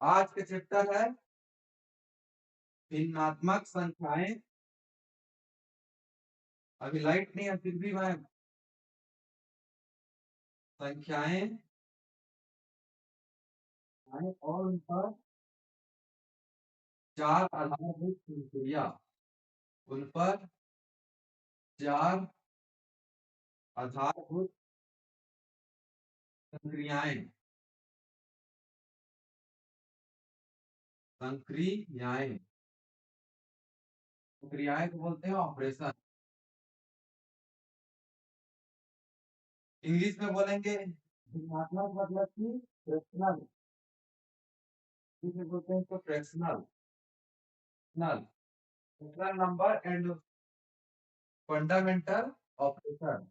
आज के चैप्टर है भिन्नात्मक संख्याएं। अभी लाइट नहीं है फिर भी मैं संख्याएं और उन पर चार आधारभूत प्रक्रिया, उन पर चार आधारभूत संक्रियाएं संक्रियाएं संक्रियाएं को बोलते हैं ऑपरेशन। इंग्लिश में बोलेंगे भिन्नात्मक मतलब कि फ्रैक्शनल, जिसे बोलते हैं तो fractional fractional number and fundamental operation.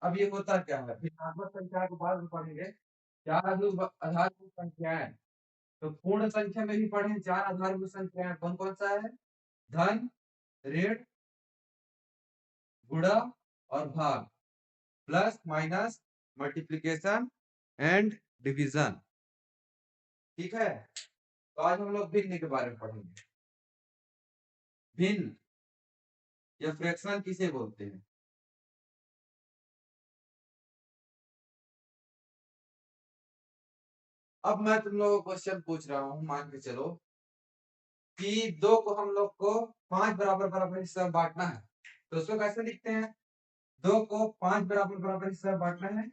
अब ये होता क्या है, भिन्नात्मक संख्या के बाद में पढ़ेंगे चार आधारभूत संख्याएं। तो पूर्ण संख्या में भी पढ़े चार आधारभूत संख्याएं, कौन कौन सा है? धन, ऋण, गुणा और भाग, plus minus, multiplication and division. ठीक है, तो आज हम लोग भिन्न के बारे में पढ़ेंगे। भिन्न या फ्रैक्शन किसे बोलते हैं? अब मैं तुम लोगों को क्वेश्चन पूछ रहा हूं, मान के चलो कि दो को हम लोग को पांच बराबर बराबर हिस्सा में बांटना है, तो उसको कैसे लिखते हैं? दो को पांच बराबर बराबर हिस्सा में बांटना है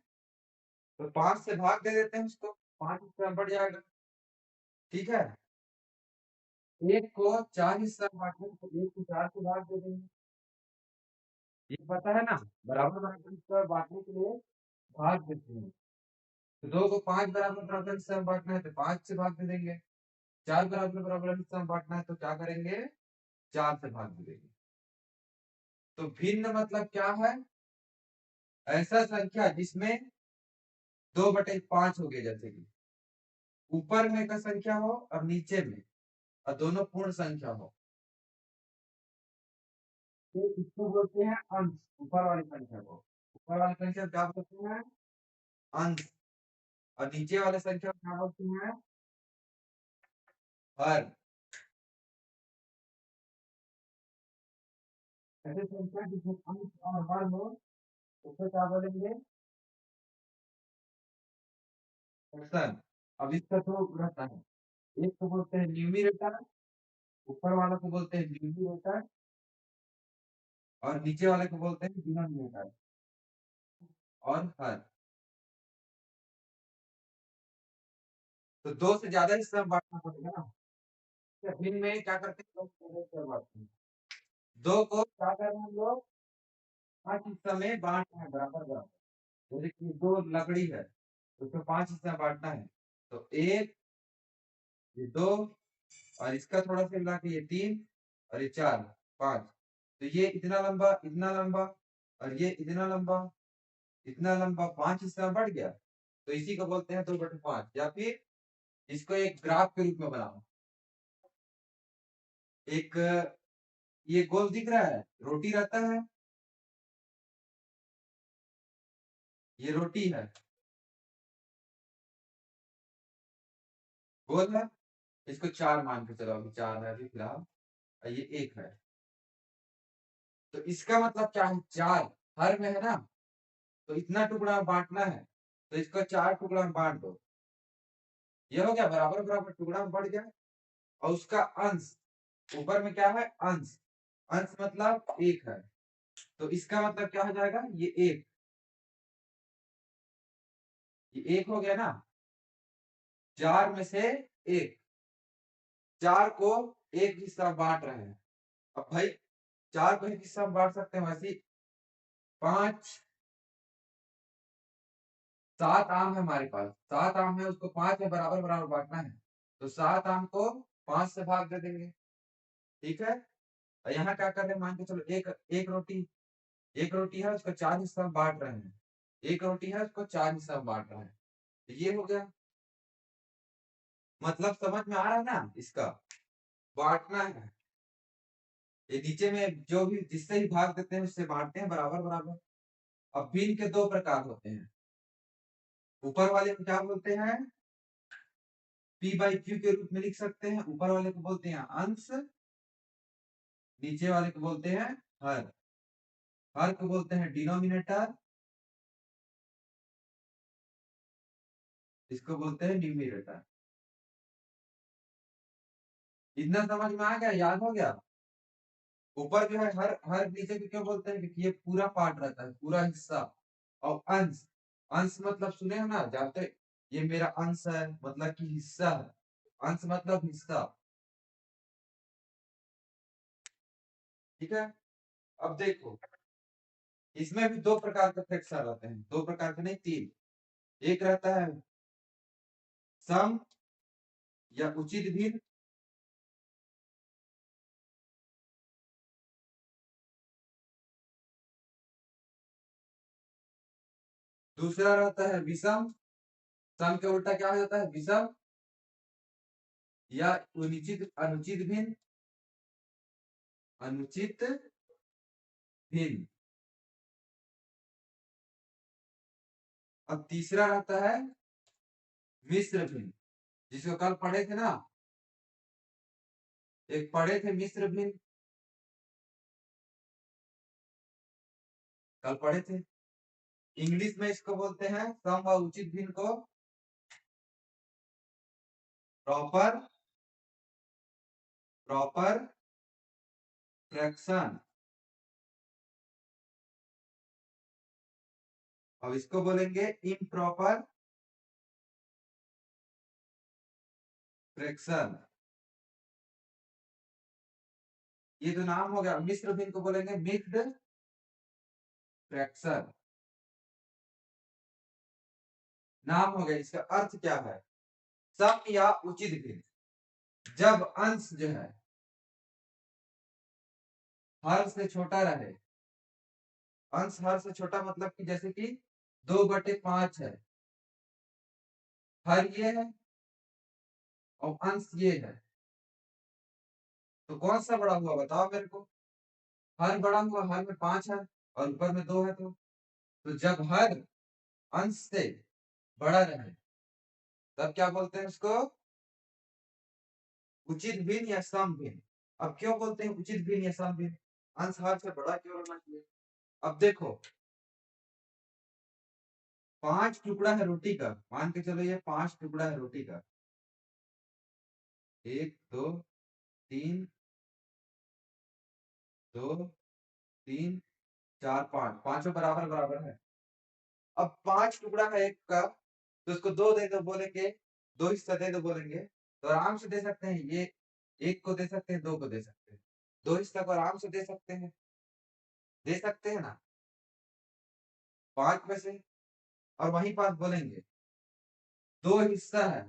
तो पांच से भाग दे देते हैं उसको, पांच हिस्सा में बढ़ जाएगा। ठीक है, एक को चार हिस्सा में बांटना है तो एक को चार से भाग दे देंगे। ये पता है ना, बराबर बराबर हिस्सा में बांटने के लिए भाग देते हैं। तो दो को पांच बराबर बराबर हिस्सा में बांटना है तो पांच से भाग दे देंगे। चार बराबर बराबर हिस्सा में बांटना है तो क्या करेंगे? चार से भाग दे देंगे। तो भिन्न मतलब क्या है? ऐसा संख्या जिसमें दो बटे पांच हो गए, जैसे कि ऊपर में का संख्या हो और नीचे में, और दोनों पूर्ण संख्या हो, तो इसको बोलते हैं अंश। ऊपर वाली संख्या को, ऊपर वाली संख्या क्या बोलते हैं? अंश। और नीचे वाले संख्या को क्या बोलते हैं? हर। ऐसे संख्या जिसमें अंश और हर हो उसको क्या बोलेंगे? फ्रैक्शन। अब इसका तो रहता है, एक को बोलते हैं न्यूमरेटर, ऊपर वाले को बोलते हैं न्यूमरेटर, और नीचे वाले को बोलते हैं डिनोमिनेटर और हर। तो दो से ज्यादा हिस्सा में बांटना पड़ेगा ना। तो भिन्न में क्या करते हैं, दो से ज्यादा हिस्सा में बांटते हैं। दो को क्या कर रहे हैं हम लोग? पांच हिस्सा में बांट रहे हैं, बराबर बराबर। जैसे कि दो लकड़ी है तो उसको पांच हिस्सा में बांटना है, तो एक, ये दो, और इसका थोड़ा सा मिला के ये तीन, और ये चार, पांच। तो ये इतना लंबा और ये इतना लंबा पांच हिस्सा में बढ़ गया। तो इसी को बोलते हैं दो बटे पांच, या फिर इसको एक ग्राफ के रूप में बनाओ। एक ये गोल दिख रहा है, रोटी रहता है, ये रोटी है, गोल है। इसको चार मान के चलो, अभी चार है अभी फिलहाल, और ये एक है। तो इसका मतलब क्या है? चार हर में है ना, तो इतना टुकड़ा बांटना है, तो इसको चार टुकड़ा में बांट दो। ये हो गया, बराबर बराबर टुकड़ा में बढ़ गया। और उसका अंश, ऊपर में क्या है? अंश। अंश मतलब एक है, तो इसका मतलब क्या हो जाएगा? ये एक हो गया ना, चार में से एक। चार को एक हिस्सा बांट रहे हैं। अब भाई चार को एक हिस्सा में बांट सकते हैं, वैसे पांच, सात आम है हमारे पास, सात आम है, उसको पांच में बराबर बराबर बांटना है, तो सात आम को पांच से भाग दे देंगे। ठीक है, और यहाँ क्या कर रहे हैं, मान के चलो एक एक रोटी है, उसको चार हिस्सा में बांट रहे हैं। एक रोटी है, उसको चार हिस्सा में बांट रहे हैं, तो ये हो गया। मतलब समझ में आ रहा है ना इसका? बांटना है, ये नीचे में जो भी जिससे ही भाग देते हैं उससे बांटते हैं बराबर बराबर। अब भिन्न के दो प्रकार होते हैं, ऊपर वाले को क्या बोलते हैं, पी बाई क्यू के रूप में लिख सकते हैं। ऊपर वाले को बोलते हैं अंश, नीचे वाले को बोलते हैं हर। हर को बोलते हैं डिनोमिनेटर, इसको बोलते हैं न्यूमिनेटर। इतना समझ में आ गया, याद हो गया। ऊपर जो है हर, हर नीचे को क्यों बोलते हैं, क्योंकि ये पूरा पार्ट रहता है, पूरा हिस्सा। और अंश, अंश मतलब सुने हो ना जाते, ये मेरा अंश है मतलब कि हिस्सा है। अंश मतलब हिस्सा। ठीक है। अब देखो, इसमें भी दो प्रकार के फ्रैक्शन रहते हैं, दो प्रकार के नहीं, तीन। एक रहता है सम या उचित भिन्न, दूसरा रहता है विषम। सम के उल्टा क्या हो जाता है, विषम या अनुचित, अनुचित भिन्न, अनुचित भिन्न। अब तीसरा रहता है मिश्र भिन्न, जिसको कल पढ़े थे ना, एक पढ़े थे मिश्र भिन्न, कल पढ़े थे। इंग्लिश में इसको बोलते हैं, सम व उचित भिन्न को प्रॉपर, प्रॉपर फ्रैक्शन। अब इसको बोलेंगे इम्प्रॉपर फ्रैक्शन। ये तो नाम हो गया। मिश्र भिन्न को बोलेंगे मिक्स्ड फ्रैक्शन, नाम हो गया। इसका अर्थ क्या है, सम या उचित भिन्न जब अंश जो है हर से छोटा रहे। अंश हर से छोटा मतलब कि जैसे कि 2/5 है, हर ये है और अंश ये है, तो कौन सा बड़ा हुआ बताओ मेरे को। हर बड़ा हुआ, हर में 5 है और ऊपर में 2 है, तो जब हर अंश से बड़ा रहे तब क्या बोलते हैं उसको, उचित भिन्न या सम भिन्न। अब क्यों बोलते हैं उचित भिन्न या सम भिन्न, अंश हर से बड़ा क्यों होना चाहिए। अब देखो, 5 टुकड़ा है रोटी का, मान के चलो ये 5 टुकड़ा है रोटी का, 1 2 3, 2 3 4 5, पांचों बराबर बराबर है। अब 5 टुकड़ा है एक का, तो उसको 2 दे दो बोलेंगे, 2 हिस्सा दे दो बोलेंगे, तो आराम से दे सकते हैं। ये एक को दे सकते हैं, 2 को दे सकते हैं, 2 हिस्सा को आराम से दे सकते हैं, दे सकते हैं ना 5 में से। और वहीं पास बोलेंगे 2 हिस्सा है,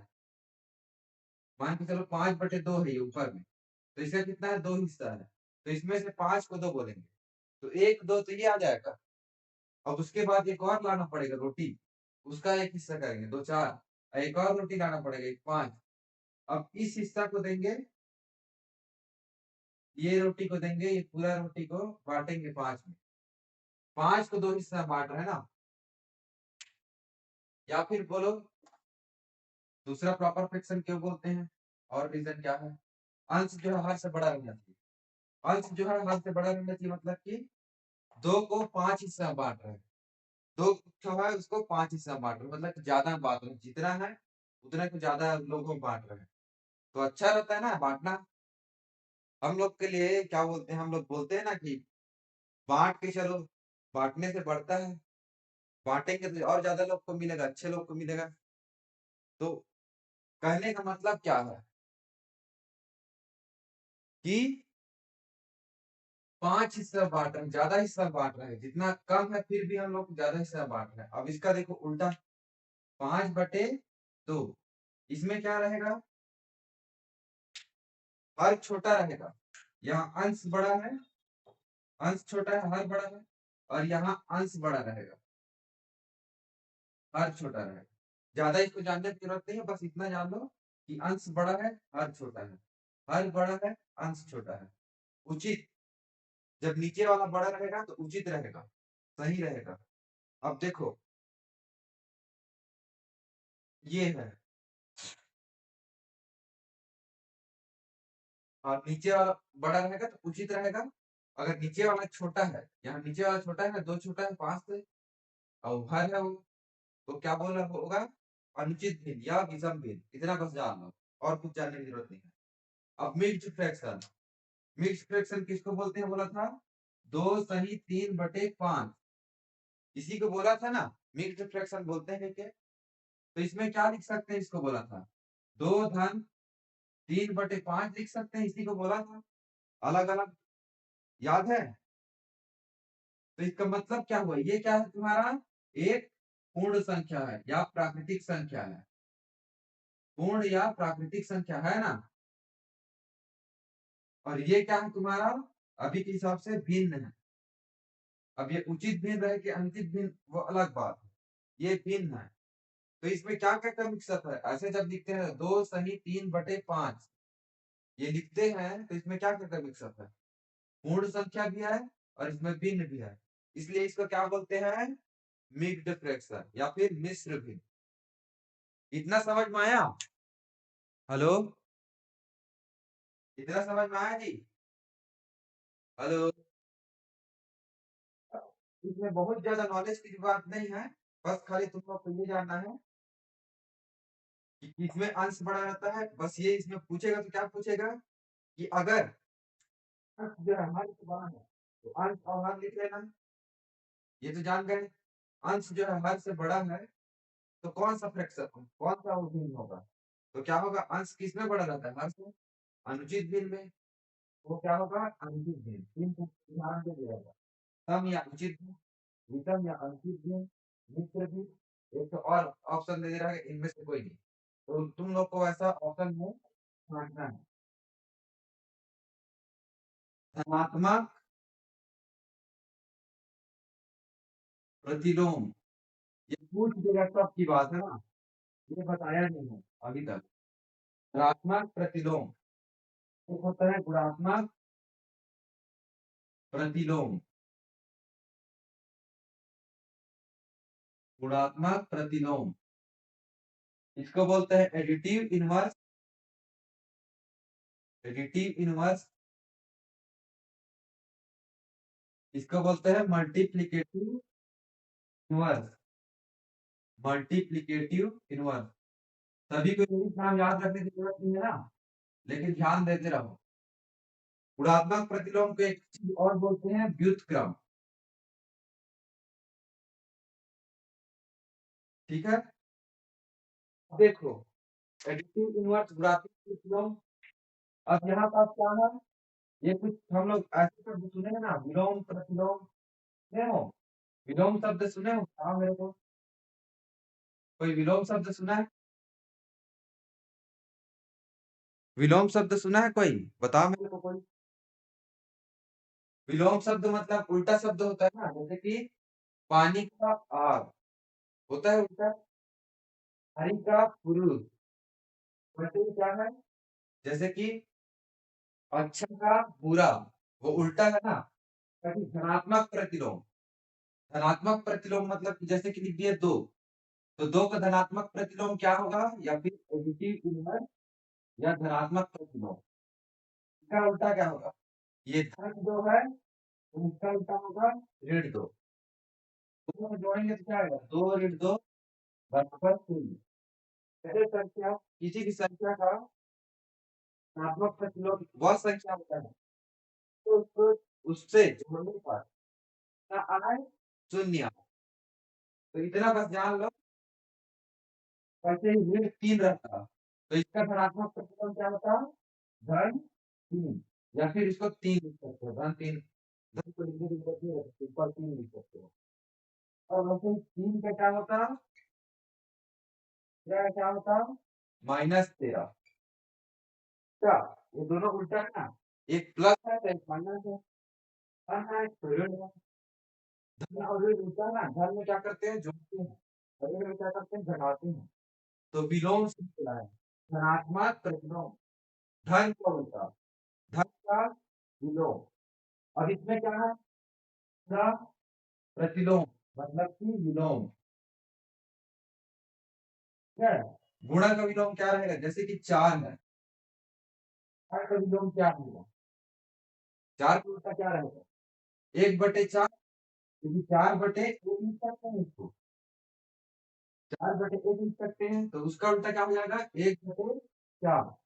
मान के चलो 5/2 है ये ऊपर में, तो इसका कितना है, 2 हिस्सा है, तो इसमें से 5 को 2 बोलेंगे, तो 1 2 तो ये आ जाएगा। अब उसके बाद एक और लाना पड़ेगा रोटी, उसका एक हिस्सा करेंगे, 2 4, एक और रोटी लाना पड़ेगा, 1 5। अब इस हिस्सा को देंगे, ये रोटी को देंगे, ये पूरा रोटी को बांटेंगे 5 में। 5 को 2 हिस्सा बांट रहे हैं ना। या फिर बोलो दूसरा प्रॉपर फ्रैक्शन क्यों बोलते हैं, और रीजन क्या है, अंश जो है हर से बड़ा रहना चाहिए। अंश जो है हर से बड़ा रहना चाहिए मतलब कि 2 को 5 हिस्सा में बांट रहे हैं, 2 जो है उसको 5 हिस्सा में बांट रहे हैं, मतलब कि ज्यादा बांट रहे हैं, जितना है उतना को ज्यादा लोगों में बांट रहे हैं, तो अच्छा रहता है ना बांटना। हम लोग के लिए क्या बोलते हैं, हम लोग बोलते हैं ना कि बांट के चलो, बांटने से बढ़ता है, बांटेंगे तो और ज्यादा लोग को मिलेगा, अच्छे लोग को मिलेगा। तो कहने का मतलब क्या है कि 5 हिस्सा बांट रहे हैं, ज्यादा हिस्सा बांट रहे हैं, जितना कम है फिर भी हम लोग ज्यादा हिस्सा बांट रहे हैं। अब इसका देखो उल्टा, 5/2, इसमें क्या रहेगा, हर छोटा रहेगा, यहाँ अंश बड़ा है, अंश छोटा है, हर बड़ा है, और यहाँ अंश बड़ा रहेगा, हर छोटा रहेगा। ज्यादा इसको जानने की जरूरत नहीं है, बस इतना जान लो कि अंश बड़ा है, हर छोटा है, हर बड़ा है, अंश छोटा है। उचित, जब नीचे वाला बड़ा रहेगा तो उचित रहेगा, सही रहेगा। अब देखो, ये है, और नीचे वाला बड़ा रहेगा तो उचित रहेगा। अगर नीचे वाला छोटा है, यहाँ नीचे वाला छोटा है, दो छोटा है, पांच से और हर है वो, तो क्या बोल रहा होगा? अनुचित भिन्न या विषम भिन्न, इतना बस जान लो, और कुछ जानने की जरूरत नहीं है। अब मिक्स्ड फ्रैक्शन, मिक्स्ड फ्रैक्शन किसको बोलते हैं बोला था? 2 सही 3/5, इसी को बोला था ना मिक्स्ड फ्रैक्शन बोलते हैं क्या? तो इसमें क्या लिख सकते हैं? इसको बोला था 2 धन 3/5 लिख सकते हैं, इसी को बोला था। अलग अलग याद है? तो इसका मतलब क्या हुआ? ये क्या है तुम्हारा? एक पूर्ण संख्या है या प्राकृतिक संख्या है, पूर्ण या प्राकृतिक संख्या है ना। और ये क्या है तुम्हारा? अभी के हिसाब से भिन्न है। अब ये उचित भिन्न रहे कि अनुचित भिन्न वो अलग बात है, ये भिन्न है। तो इसमें क्या क्या का मिक्सअप है? ऐसे जब लिखते हैं 2 सही 3/5 ये लिखते हैं, तो इसमें क्या क्या का मिक्सअप है? पूर्ण संख्या भी है और इसमें भिन्न भी है, इसलिए इसको क्या बोलते हैं? मिक्स्ड फ्रैक्शन या फिर मिश्र भिन्न। इतना समझ में आया? हेलो, इतना समझ में आया जी? हेलो, इसमें बहुत ज्यादा नॉलेज की बात नहीं है, बस खाली तुम लोग को ये जानना है कि इसमें अंश बड़ा रहता है। बस ये इसमें पूछेगा तो क्या पूछेगा कि अगर अंश जो है हर से बड़ा है तो अंश और हर लिख लेना, ये तो जान गए। अंश जो है हर से बड़ा है तो कौन सा फ्रैक्शन, कौन सा वो भिन्न होगा? तो क्या होगा? अंश किस में बड़ा रहता है? हर से। अनुचित भिन्न में, वो क्या होगा? अनुचित भिन्न। तीन उदाहरण दे दिया जाएगा, सम या उचित भिन्न, विषम या अनुचित भिन्न, मिश्र भिन्न। एक तो और ऑप्शन दे दे रहा है, इनमें से कोई नहीं। तो तुम लोग को ऐसा ऑप्शन में बांटना है। धनात्मक प्रतिलोम, ये पूछ देगा तब की बात है ना, ये बताया नहीं है अभी तक। ऋणात्मक प्रतिलोम, एक होता है गुणात्मक प्रतिलोम, गुणात्मक प्रतिलोम, इसको बोलते हैं एडिटिव इनवर्स, एडिटिव इनवर्स, इसको बोलते हैं मल्टीप्लिकेटिव इनवर्स, मल्टीप्लिकेटिव इनवर्स। सभी को इंग्लिश नाम याद रखने की जरूरत नहीं है ना, लेकिन ध्यान देते रहो। गुणात्मक प्रतिलोम को एक चीज और बोलते हैं व्युत्क्रम, ठीक है। देखो, एडिटिव इनवर्स, गुणात्मक प्रतिलोम। अब यहाँ पास क्या है? ये कुछ हम लोग ऐसे शब्द सुने हैं ना, विलोम प्रतिलोम, सुने हो? विलोम शब्द सुने हो? हाँ, मेरे को कोई विलोम शब्द सुना है? विलोम शब्द सुना है कोई? बताओ मेरे को कोई। विलोम शब्द मतलब उल्टा शब्द होता है ना, जैसे कि पानी का आग होता है उल्टा, हरि का पुरुष, वैसे ही क्या है? जैसे कि अच्छा का बुरा, वो उल्टा है ना। कभी धनात्मक प्रतिलोम, धनात्मक प्रतिलोम मतलब कि जैसे कि लिख दिए दो, तो दो का धनात्मक प्रतिलोम क्या होगा? या फिर पॉजिटिव इनवर्स या धनात्मक प्रतिलोम। इसका उल्टा क्या होगा? ये धन दो है तो इसका उल्टा होगा ऋण दो। दोनों को जोड़ेंगे तो क्या आएगा? 2 ऋण 2 बराबर 0। ऐसे संख्या, किसी भी संख्या का धनात्मक प्रतिलोम वह संख्या होता है तो उसको उससे जोड़ने पर क्या आए? शून्य आए। तो इतना बस जान लो। वैसे ही ऋण 3 रहता, तो इसका धनात्मक प्रतिलोम क्या होता? धन 3, या फिर इसको 3 लिख सकते हो, धन 3। धन को लिखने की जरूरत नहीं है, सिंपल 3 लिख सकते हो। और वैसे ही 3 का क्या होता? क्या होता? -13। क्या ये दोनों उल्टा है ना? एक प्लस है तो एक माइनस है, धन है तो ऋण है। धन और ऋण उल्टा है ना, धन में क्या करते हैं? जोड़ते हैं, और ऋण में क्या करते हैं? घटाते हैं। तो विलोम से चला है, धनात्मक प्रतिलोम, धन का उल्टा, धन का विलोम। अब इसमें क्या है? का प्रतिलोम मतलब कि विलोम, है। गुणा का विलोम क्या रहेगा, जैसे कि 4 है, 4 का विलोम क्या होगा, 4 का उल्टा क्या रहेगा, 1/4, क्योंकि 4/1 लिख सकते हैं इसको, 4/1 लिख सकते हैं, तो उसका उल्टा क्या हो जाएगा, 1/4।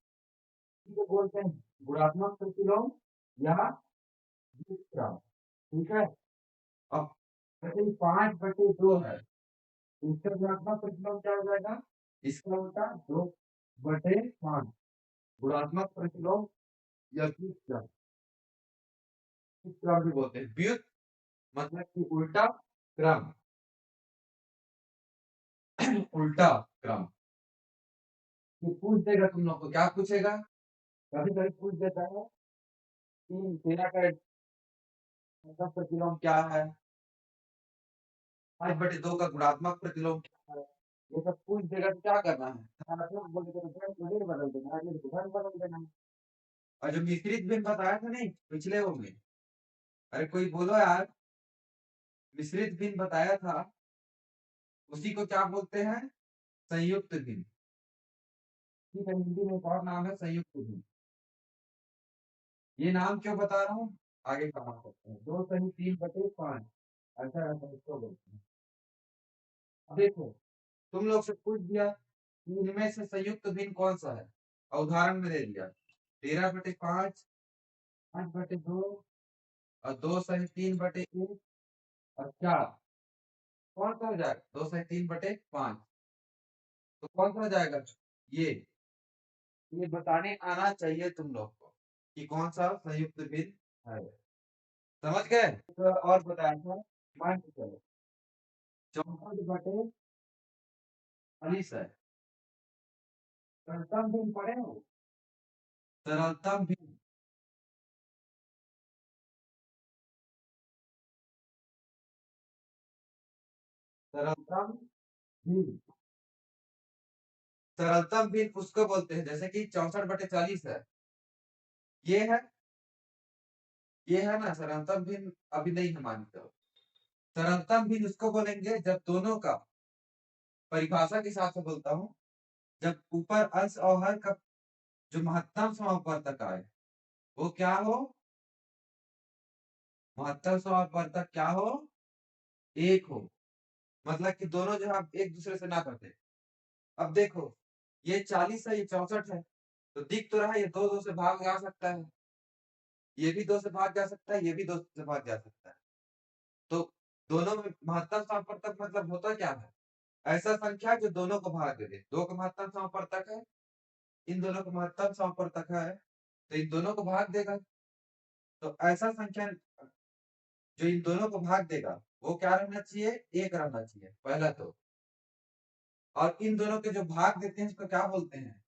इसे बोलते हैं गुणात्मक प्रतिलोम या व्युत्क्रम। ठीक है। अब जैसे 5/2 है, तो इसका गुणात्मक प्रतिलोम क्या हो जाएगा, इसका उल्टा 2/5 गुणात्मक प्रतिलोम या व्युत्क्रम, व्युत्क्रम भी बोलते हैं। व्युत मतलब कि उल्टा, क्रम, उल्टा क्रम। ये पूछ देगा तुम लोग को, क्या पूछेगा, कभी कभी पूछ देता है कि तेरा का गुणात्मक प्रतिलोम क्या है, 5/2 का गुणात्मक प्रतिलोम क्या है, ये सब पूछ देगा तो क्या करना है, धनात्मक बोलेगा तो धन को ऋण बदल देना, ऋण को धन बदल देना। और जो मिश्रित भिन्न बताया था नहीं पिछले वो में, अरे कोई बोलो यार, मिश्रित भिन्न बताया था, उसी को क्या बोलते हैं, संयुक्त भिन्न। ठीक है, हिंदी में एक और नाम है संयुक्त भिन्न। ये नाम क्यों बता रहा हूँ, आगे कहा सकते हैं, 2 सही 3/5, ऐसा ऐसा इसको बोलते हैं। अब देखो, तुम लोग से पूछ दिया कि इनमें से संयुक्त भिन्न कौन सा है, और उदाहरण में दे दिया 13/5, 5/2 और 2 सही 3/1 और 4, कौन सा हो जाएगा, 2 सही 3/5, तो कौन सा हो जाएगा, ये बताने आना चाहिए तुम लोग को कि कौन सा संयुक्त भिन्न है। समझ गए, तो और बताया था, मान के चलो 64/40 है, सरलतम भिन्न पढ़े हो, सरलतम भिन्न, सरलतम भिन्न, सरलतम भिन्न उसको बोलते हैं, जैसे कि 64/40 है, ये है, ये है ना सरलतम भिन्न, अभी नहीं है मानते हो। सरलतम भिन्न उसको बोलेंगे जब दोनों का, परिभाषा के हिसाब से बोलता हूँ, जब ऊपर अंश और हर का जो महत्तम समापवर्तक आए वो क्या हो, महत्तम समापवर्तक क्या हो, एक हो, मतलब कि दोनों जो है एक दूसरे से ना करते। अब देखो, ये 40 है, ये 64 है, तो दिख तो रहा है ये दो दो से भाग जा सकता है, ये भी दो से भाग जा सकता है, ये भी दो से भाग जा सकता है, तो दोनों में महत्तम समापवर्तक मतलब होता क्या है, ऐसा संख्या जो दोनों को भाग दे दे, दो का महत्तम समापवर्तक है, इन दोनों का महत्तम समापवर्तक है, तो इन दोनों को भाग देगा, तो ऐसा संख्या जो इन दोनों को भाग देगा वो क्या रहना चाहिए, एक रहना चाहिए पहला तो, और इन दोनों के जो भाग देते हैं उसको क्या बोलते हैं,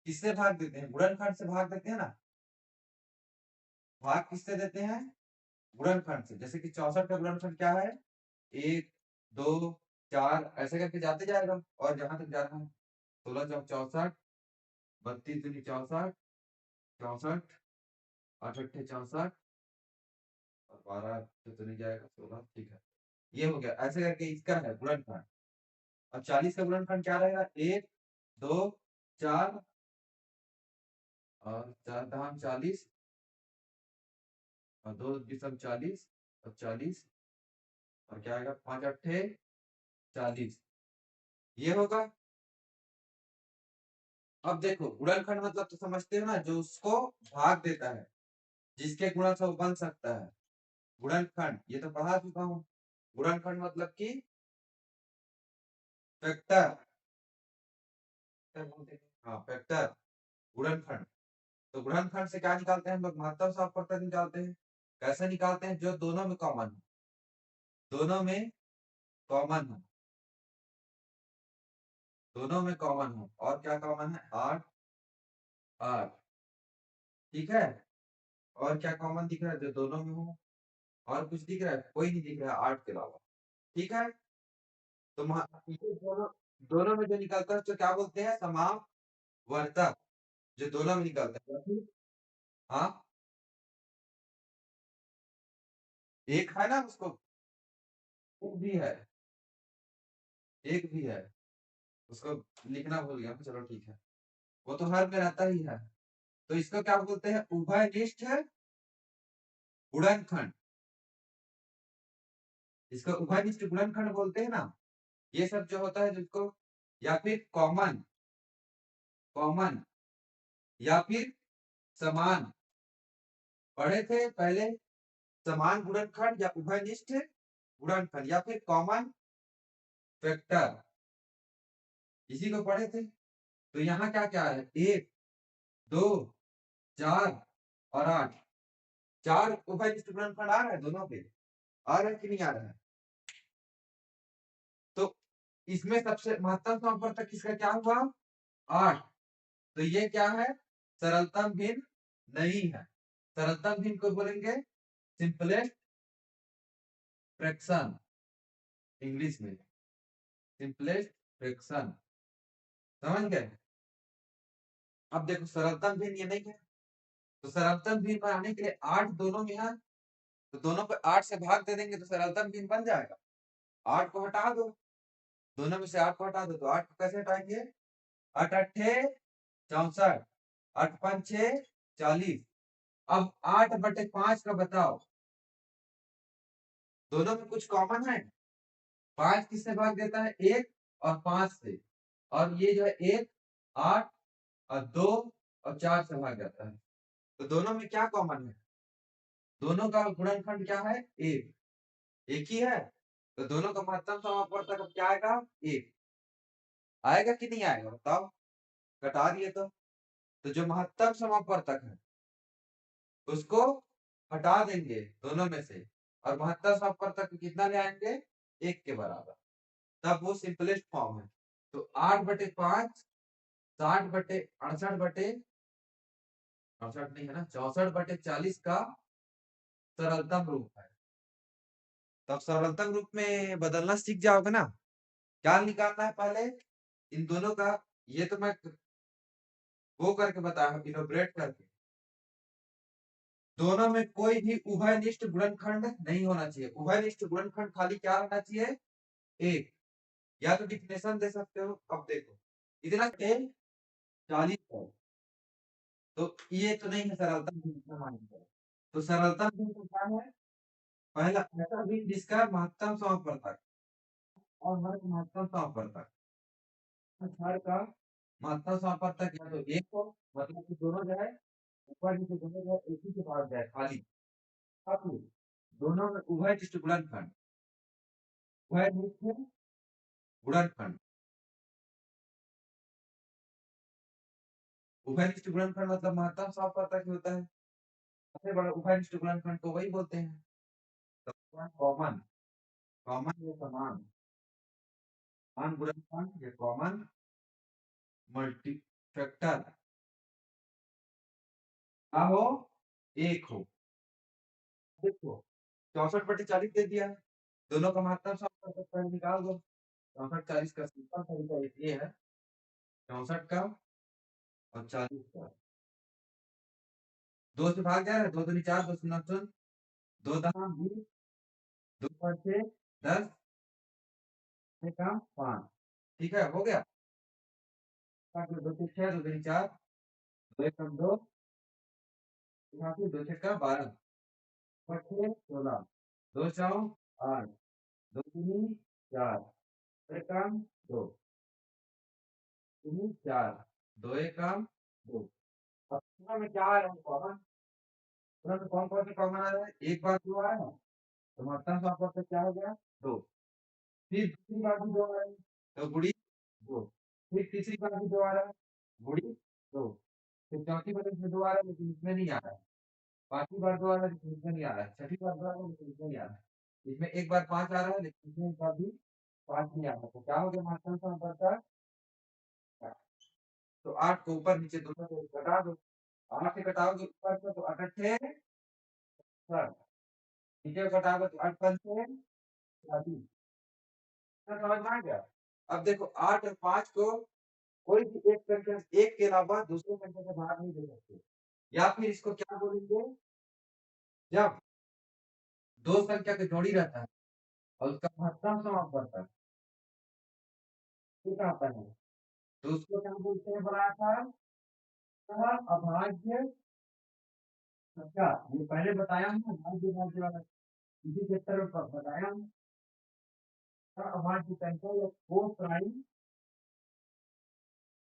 किससे भाग देते हैं, गुणनखंड से भाग देते हैं ना, भाग किससे देते हैं, गुणनखंड से, जैसे कि 64 का गुणनखंड क्या है, 1 2 4 ऐसे करके जाते जाएगा, और जहां तक जाना है 16 चौक 64, 32 दूनी 64, 64, 8 8 64, और 12 तो नहीं जाएगा, 16, ठीक है, ये हो गया, ऐसे करके इसका है गुणनखंड। अब 40 का गुणनखंड क्या रहेगा, 1 2 4, और 4 धाम 40, और 2 भी सब 40, और 40, और क्या आएगा, 5 8 40, ये होगा। अब देखो गुणनखंड मतलब तो समझते हो ना, जो उसको भाग देता है, जिसके गुणा से वो बन सकता है, गुणनखंड ये तो पढ़ा चुका हूँ। गुणनखंड मतलब कि फैक्टर, हाँ फैक्टर, गुणनखंड। तो गुणनखंड से क्या निकालते हैं हम लोग, महत्तम समापवर्तक निकालते हैं। कैसे निकालते हैं, जो दोनों में कॉमन हो, दोनों में कॉमन हो, दोनों में कॉमन हो, और क्या कॉमन है, 8 8, ठीक है, और क्या कॉमन दिख रहा है जो दोनों में हो, और कुछ दिख रहा है, कोई नहीं दिख रहा है 8 के अलावा, ठीक है। तो ये दोनों, दोनों में जो निकलता है तो क्या बोलते हैं, समापवर्तक, जो दोनों में निकलता है, हाँ एक है ना उसको, एक भी है, एक भी है, उसको लिखना भूल गया, चलो ठीक है, वो तो हर में रहता ही है। तो इसको क्या बोलते हैं? उभयनिष्ठ गुणनखंड। इसको उभयनिष्ठ गुणनखंड बोलते हैं ना। ये सब जो होता है जिसको, या फिर कॉमन, कॉमन या फिर समान, पढ़े थे पहले, समान गुणनखंड या उभयनिष्ठ गुणनखंड या फिर कॉमन फैक्टर, इसी को पढ़े थे। तो यहाँ क्या क्या है? 1, 2, 4 और 8, 4 उभयनिष्ठ गुणनखंड आ रहा है दोनों पे, आ रहा है कि नहीं आ रहा है? तो इसमें सबसे महत्तम समापवर्तक किसका क्या हुआ? 8। तो ये क्या है? सरलतम भिन्न नहीं है। सरलतम भिन्न को बोलेंगे सिंपलेस्ट फ्रैक्शन, इंग्लिश में सिंपलेस्ट फ्रैक्शन, समझ गए? अब देखो सरलतम भिन्न ये नहीं है, तो सरलतम भिन्न बनाने के लिए 8 दोनों में है, तो दोनों को 8 से भाग दे देंगे तो सरलतम भिन्न बन जाएगा। 8 को हटा दो, दोनों में से 8 को हटा दो, तो 8 को कैसे हटाएंगे? 8 अट्ठे 64, 8 पंचे 40। अब 8/5 का बताओ, दोनों में कुछ कॉमन है? 5 किससे भाग देता है? 1 और 5 से, और ये जो है 1, 8 और 2 और 4 से भाग जाता है। तो दोनों में क्या कॉमन है? दोनों का गुणनखंड क्या है? 1, एक ही है। तो दोनों का महत्तम समापवर्तक अब क्या आएगा? 1 आएगा कि नहीं आएगा बताओ? घटा दिए तो जो महत्तम समापवर्तक है उसको हटा देंगे दोनों में से, और महत्तम समापवर्तक को कितना ले आएंगे? 1 के बराबर, तब वो सिंपलेस्ट फॉर्म है। तो 8/5 60/68 नहीं है ना, 64/40 का सरलतम रूप है। तब सरलतम रूप में बदलना सीख जाओगे ना। क्या निकालना है पहले? इन दोनों का, ये तो मैं वो करके बताया, इनोब्रेट करके, दोनों में कोई भी उभयनिष्ठ गुणनखंड नहीं होना चाहिए। उभयनिष्ठ गुणनखंड खाली क्या रहना चाहिए? 1। या तो डिफिनेशन दे सकते हो, अब देखो इतना 40 है, तो ये तो नहीं है सरलतम भिन्न इतना मानेंगे। तो सरलतम भिन्न तो क्या है? पहला ऐसा भिन्न जिसका महत्तम समापवर्तक और हर का महत्तम समापवर्तक, हर का महत्तम समापवर्तक या तो 1 हो, मतलब कि दोनों जो है ऊपर नीचे दोनों जो है एक ही के पास जाए खाली, अब दोनों में उभयनिष्ठ गुणनखंड, उभयनिष्ठ गुणनखंड, उभयनिष्ठ गुणनखंड मतलब महत्तम समापवर्तक ही होता है। सबसे बड़ा उभयनिष्ठ गुणनखंड को वही बोलते हैं। तो कॉमन, कॉमन या समान, समान गुणनखंड या कॉमन मल्टी फैक्टर क्या हो? 1 हो। देखो 64/40 दे दिया, दोनों का महत्तम समापवर्तक पहले निकाल दो। 64/40 का सिंपल तरीका ये है, 64 का और 40 का 2 से भाग जा रहा है, 2 दूनी 4, 2 शून्य शून्य, 2 दहाम 20, 2 पंचे 10, से काम 5, ठीक है हो गया। 2 से 6, 2 दूनी 4, 2 एकम 2, 2 छक्का 12, 5 16, 2 चौं 8, 2 दूनी 4, 2 एकम 2, 4, 2 एकम 2। अब तीनों में क्या आ रहा है कॉमन? तीनों में कौन कौन से कॉमन आ रहा है? एक बार 2 आ रहा है, तो महत्तम समापवर्तक क्या हो गया? 2। फिर दूसरी बार भी 2 आ रहा है, तो गुड़ी 2। फिर तीसरी बार भी 2 आ रहा है, गुड़ी 2। फिर चौथी बार इसमें 2 आ रहा है लेकिन इसमें नहीं आ रहा है, पांचवी बार 2 आ रहा है लेकिन इसमें नहीं आ रहा है, छठी बार 2 आ रहा है लेकिन इसमें नहीं आ रहा है, इसमें एक बार 5 आ रहा है लेकिन इसमें एक बार भी 5 नहीं आ रहा, तो क्या हो गया महत्तम समापवर्तक? तो 8 को ऊपर नीचे दोनों को घटा दो, 8 से घटाओगे ऊपर से तो 8 अट्ठे 60, नीचे घटाओगे तो 8 पंचे 40। समझ में आ गया? अब देखो 8 और 5 को कोई भी एक संख्या, एक के अलावा दूसरे संख्या से भाग नहीं दे सकते, या फिर इसको क्या बोलेंगे? जब दो संख्या का जोड़ी रहता है और उसका महत्तम समापवर्तक ठीक आता है, तो उसको क्या बोलते हैं बड़ा आकार? अभाज्य संख्या। ये पहले बताया हूँ अभाज्य भाज्य वाला, इसी चैप्टर में बताया हूँ। अभाज्य संख्या या को प्राइम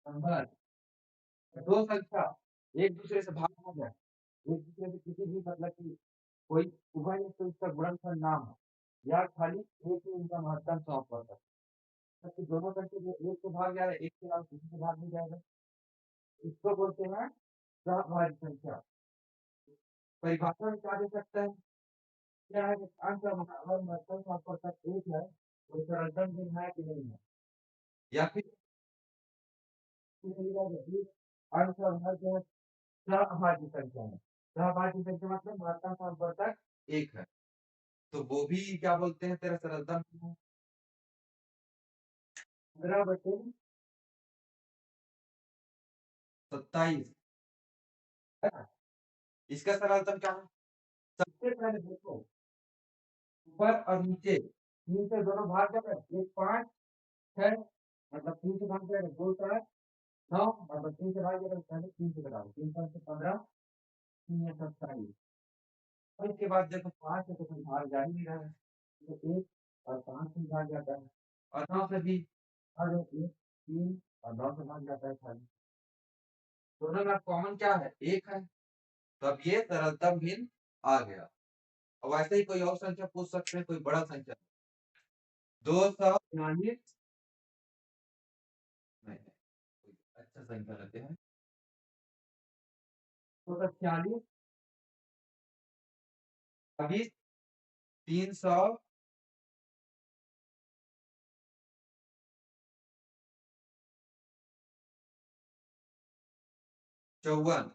नंबर, दो संख्या एक दूसरे से भाग ना जाए, एक दूसरे से किसी भी मतलब की कोई उभय तो इसका गुणनफल ना हो, या खाली एक ही उनका महत्तम सौ होता है, तो दोनों संख्या जो एक से भाग जा रहा है, एक के अलावा किसी से भाग नहीं जाएगा, इसको बोलते हैं सहभाज्य संख्या। परिभाषा में क्या दे सकता है? क्या है कि अंक का बराबर महत्तम सौ तक एक है, तो सरलतम भिन्न है कि नहीं है, या फिर अंक का हर जो है सहभाज्य संख्या है। सहभाज्य संख्या मतलब महत्तम संपर्क एक है, तो वो भी क्या बोलते हैं तेरा सरलतम भिन्न है। 15/27, इसका सरलतम क्या है? सबसे पहले देखो ऊपर और नीचे तीन से दोनों भाग जाएगा, एक 5 6 मतलब 3 से भाग जाएगा, 2 7 9 मतलब 3 से भाग जाएगा, पहले 3 से घटाओ, 3 5 से 15, 3 या 27। और इसके बाद देखो 5 से तो कोई भाग जा ही नहीं रहा है, तो 1 और 5 से भाग जाता है, और 9 से भी भाग 1 3 और 9 से भाग जाता है खाली, दोनों में कॉमन क्या है? 1 है, तो अब ये सरलतम भिन्न आ गया। अब वैसे ही कोई और संख्या पूछ सकते हैं, कोई बड़ा संख्या 249, नहीं कोई अच्छा संख्या लेते हैं, 246 22 300 54।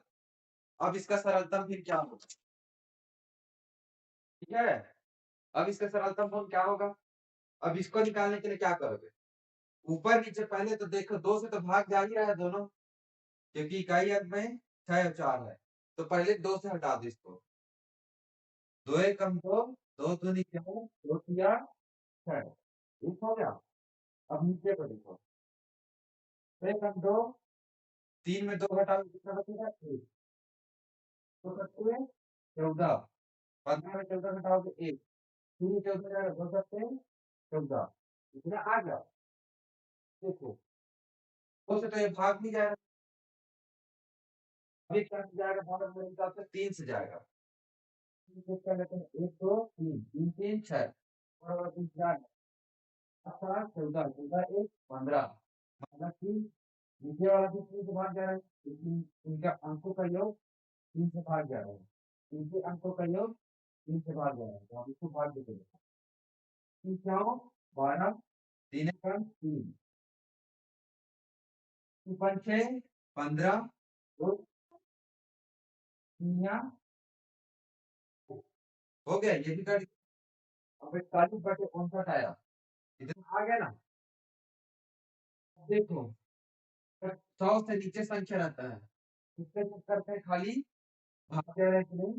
अब इसका सरलतम फिर क्या होगा? ठीक है, अब इसका सरलतम फॉर्म क्या होगा? अब इसको निकालने के लिए क्या करोगे? ऊपर नीचे पहले तो देखो, दो से तो भाग जा ही रहा है दोनों, क्योंकि इकाई अंक में 6 और 4 है, तो पहले दो से हटा दो इसको, दो एक कम दो, दो दूनी चार, दो तिया 6, ठीक हो गया। अब नीचे को देखो, दो एक कम दो, तीन में दो घटाओ कितना बचेगा? एक, तो सत्ते 14, 15 में 14 घटाओगे एक, तीन 14 जाएगा, दो सत्ते 14, इतना आ गया। देखो दो से तो ये भाग नहीं जाएगा, अभी क्या से जाएगा भाग? मेरे हिसाब से 3 से जाएगा, चेक कर लेते हैं, 1 2 3, 3 3 6 और 3 4 7 14, 14 1 15, मतलब कि नीचे वाला भी 3 से भाग जा रहा है, क्योंकि इनका अंकों का योग 3 से भाग जा रहा है, इनके अंकों का योग 3 से भाग जा रहा है, तो हम इसको भाग देते हैं। 3 4 12, 3 1 3, 3 5 6 15, 2 3 हो गया, ये भी कर। अब 41/59 आया, इतना आ गया ना? देखो 100 से नीचे संख्या रहता है, इससे चेक करते हैं खाली भाग जा रहा है कि नहीं।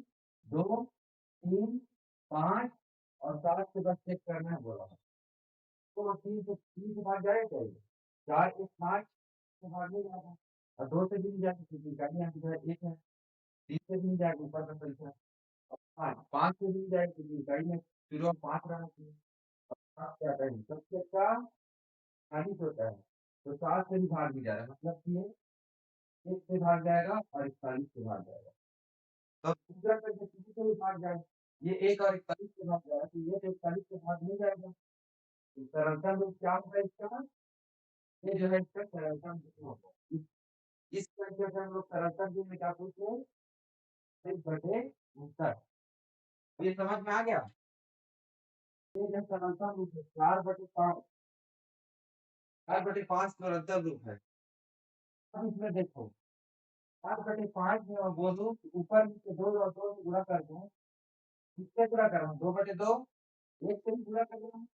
2 3 5 और 7 से बस चेक करना है बोला, तो 3 से भाग जाएगा क्या? 4 1 5 से भाग नहीं जाएगा, और 2 से भी नहीं जाएगा क्योंकि इकाई यहाँ पे जो है 1 है, 3 से भी नहीं जाएगा ऊपर का संख्या, और 5 से भी नहीं जाएगा क्योंकि इकाई में शुरू में 5 रहना चाहिए, और 7 से आता है, सबसे का 40 होता है, तो 7 से भी भाग नहीं जा रहा है, मतलब कि ये 1 से भाग जाएगा और 41 से भाग जाएगा, तो दूसरा संख्या किसी से भी भाग जाए, ये 1 और 41 से भाग जाएगा, तो ये तो 41 से भाग नहीं जाएगा, तो सरलता में क्या होगा इसका? ये जो है इसका सरलता में होगा, इस संख्या से हम लोग सरलता में क्या पूछते हैं? 1/69, ये समझ में आ गया? ये जो सरलता रूप है 4/5, 4/5 सरलता रूप है। अब इसमें देखो 4/5 में मैं बोलूं कि ऊपर नीचे 2 और 2 से गुणा कर दूं, किससे गुणा कर रहा हूँ? 2/2, 1 से भी गुणा कर रहा हूँ,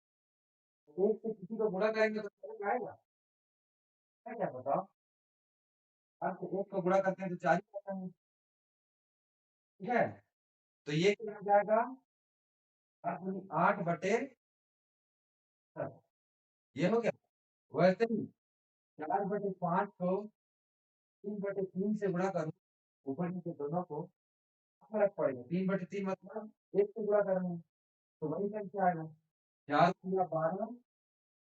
1 से किसी को गुणा करेंगे तो समझ आएगा क्या? बताओ, अब तो 1 को गुणा करते हैं तो 4 ही आता है, ठीक है, तो ये क्या हो जाएगा? 8 बटे 7, ये हो गया। वैसे ही 4/5 को 3/3 से गुणा करूँ ऊपर नीचे दोनों को, फर्क पड़ेगा। 3/3 मतलब 1 से गुणा करना है, तो वही संख्या आएगा। 4 तिया 12,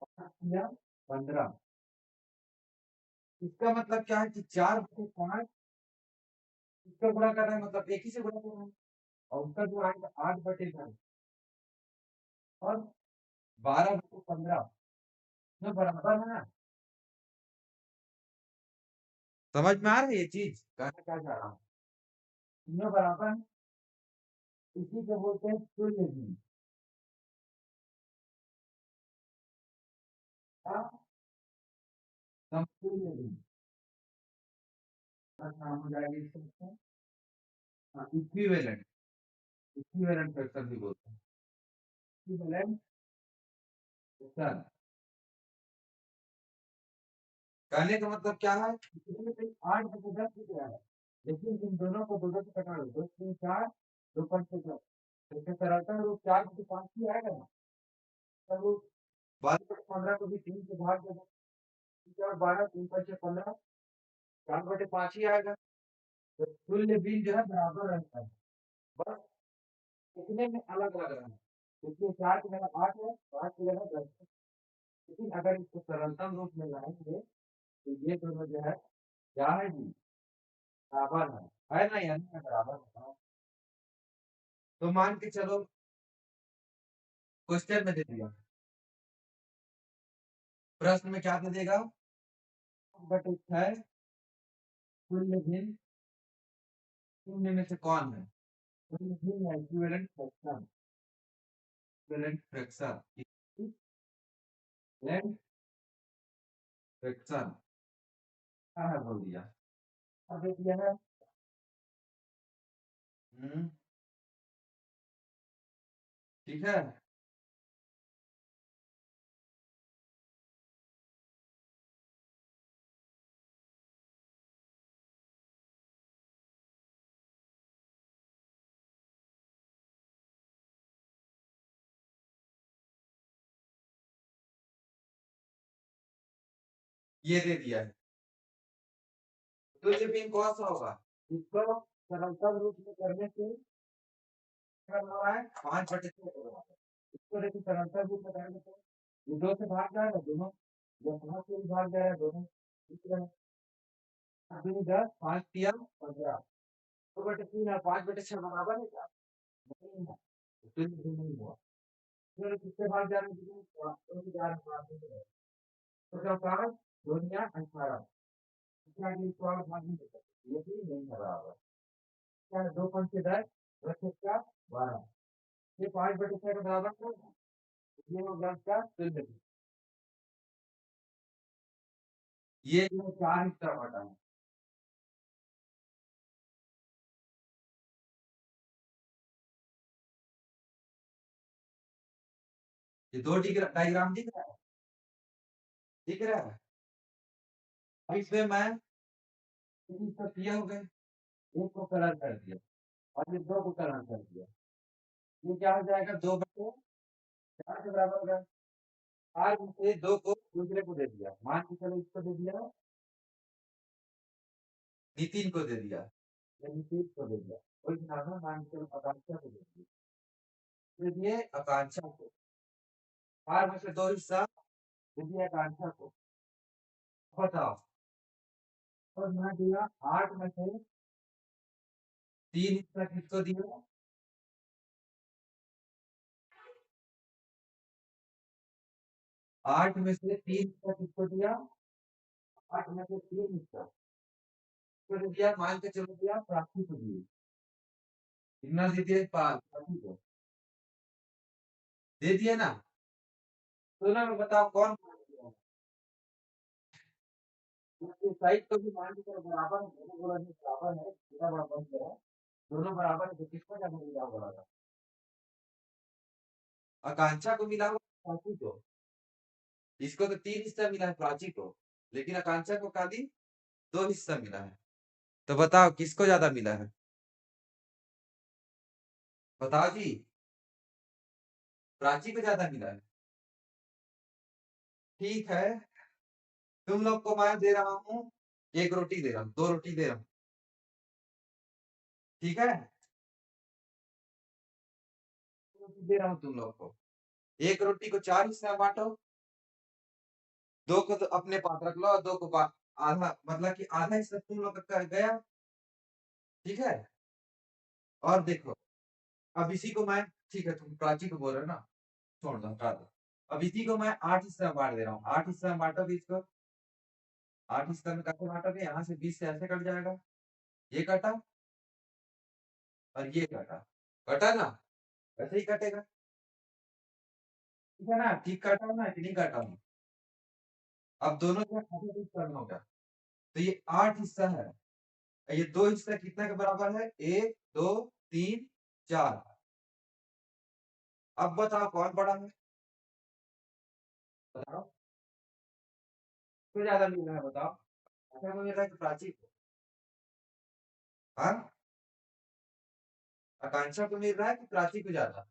5 तिया 15। इसका मतलब क्या है कि 4/5 इसका गुणा कर रहे हैं, मतलब एक ही से गुणा कर रहे हैं, और उसका जो आएगा 8/10 और 12/15 में बराबर है ना। समझ में आ रही है ये चीज, कहना क्या चाह रहा हूँ। तीनों बराबर हैं, इसी को बोलते हैं तुल्य गुण। हाँ, समतुल्य गुण का नाम हो जाएगा इसका। हाँ, इक्विवेलेंट, इक्विवेलेंट फैक्टर भी बोलते हैं, इक्विवेलेंट फैक्टर। कहने का मतलब क्या है, इसमें से 8/10 दिख रहा है, लेकिन इन दोनों को दो दो से कटा दो, 2 3 4, 2 5 6 10, इसका सरलतम रूप 4/5 ही आएगा ना। तब वो 12/15 को भी 3 से भाग दे दो, 3 4 12, 3 5 6 15, 4/5 ही आएगा। तो तुल्य बीज जो है बराबर रहता है, बस कितने में अलग अलग रहना है। इसलिए 4 की जगह 8 है, 5 की जगह 10 है। लेकिन अगर इसको सरलतम रूप में लाएंगे तो ये दोनों जो है क्या है जी, बराबर है ना, यानी मैं बराबर बताऊं। तो मान के चलो क्वेश्चन में दे दिया, प्रश्न में क्या दे देगा, बट है तुल्य भिन्न शून्य में से कौन है, तुल्य भिन्न है equivalent fraction, equivalent fraction, equivalent fraction क्या है बोल दिया। अब दे दिया है। हम्म, ठीक है। ये दे दिया है, तुल्य भिन्न कौन सा होगा, इसको सरलतम रूप में करने से करना है 5/6 होगा। इसको देखिए सरलतम रूप में करेंगे तो ये 2 से भाग जाएगा दोनों, या 5 से भी भाग जाएगा दोनों, इस तरह 10, 5 तिया 15, 2/3 और 5/6 बराबर है क्या, नहीं है, तो तुल्य भिन्न नहीं हुआ। फिर किससे भाग जाने की, 2 से 4 भाग देंगे, तो क्या होगा 2 या 18, इसका भी इसको और भाग नहीं दे सकते, ये भी नहीं है बराबर। क्या है, 2 5 10, 10 6 12, ये 5/6 के बराबर है ना? ये हो गया क्या तुल्य। ये जो है 4 हिस्सा बटा है। ये 2 डायग्राम दिख रहा है, दिख रहा है। अब इसमें मैं 3 तो किया हो गए, एक को कलर कर दिया और ये 2 को कलर कर दिया, ये क्या हो जाएगा 2/4 के बराबर होगा। 4 में से 2 को दूसरे को दे दिया, मान के चलो इसको दे दिया, नितिन को दे दिया, या नीतीश को दे दिया, कोई नाम है, मान के चलो आकांक्षा को दे दिया, दे दिए आकांक्षा को। 4 में से 2 हिस्सा दे दिया आकांक्षा को। बताओ, और मैं दिया 8 में से 3 हिस्सा किसको दिया, 8 में से 3 हिस्सा किसको दिया, 8 में से 3 हिस्सा किसको दे दिया, मान के चलो दिया प्राची को दिए, कितना दे दिया, 5 प्राची को दे दिया ना। तो ना बताओ कौन इस साइड को भी मान के चलो बराबर है, दोनों बोला जी बराबर है, छोटा बड़ा बन गया है, दोनों बराबर है, तो किसको ज्यादा मिला होगा, आकांक्षा को मिला होगा प्राची को। इसको तो 3 हिस्सा मिला है प्राची को, लेकिन आकांक्षा को खाली 2 हिस्सा मिला है। तो बताओ किसको ज्यादा मिला है, बताओ जी, प्राची को ज्यादा मिला है। ठीक है, तुम लोग को मैं दे रहा हूँ 1 रोटी दे रहा हूँ, 2 रोटी दे रहा हूँ, ठीक है? रोटी दे रहा हूँ तुम लोग को, 1 रोटी को 4 हिस्सा में बांटो, 2 को तो अपने पास रख लो और 2 को आधा, मतलब कि आधा हिस्सा तुम लोग का गया, ठीक है? और देखो, अब इसी को मैं, ठीक है तुम प्राची को बोल रहे हो ना, छोड़ दो हटा दो। अब इसी को मैं 8 हिस्सा में बांट दे रहा हूँ, 8 हिस्सा में बांटोगे इसको, 8 हिस्सा में कैसे बांटोगे? यहाँ से 20 से ऐसे कट जाएगा, ये कटा और ये कटा, कटा ना? ऐसे ही कटेगा, ठीक है ना? ठीक काटा हूं ना कि नहीं काटा हूं? अब दोनों का आधा पीस करना होगा, तो ये 8 हिस्सा है, ये 2 हिस्सा कितना के बराबर है? 1 2 3 4। अब बताओ कौन बड़ा है? बताओ, किसको ज्यादा मिल रहा है बताओ? अच्छा को मिल रहा है कि प्राची को? हाँ, आकांक्षा को मिल रहा है कि प्राची को ज्यादा?